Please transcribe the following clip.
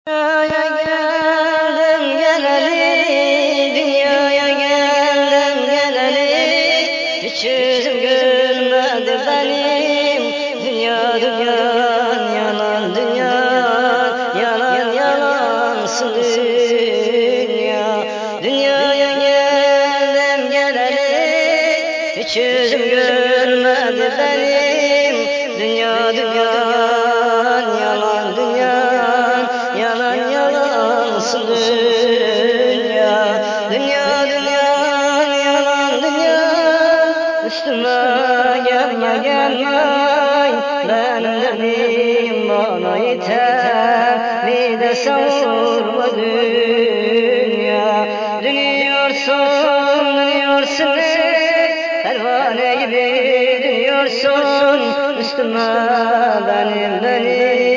Dünyaya geldim geleli, dünyaya geldim geleli, hiç yüzüm gülmedi benim. Dünya yalan, dünya yalan yalansın dünya. Dünyaya geldim geleli, hiç yüzüm gülmedi benim. Dünya yalan, yalan yalansın dünya. Dünya yalan, üstüme gelme. Benim derdim bana yeter, bir de savurma dünya. Dönüyorsun pervane gibi dönüyorsun üstüme benim.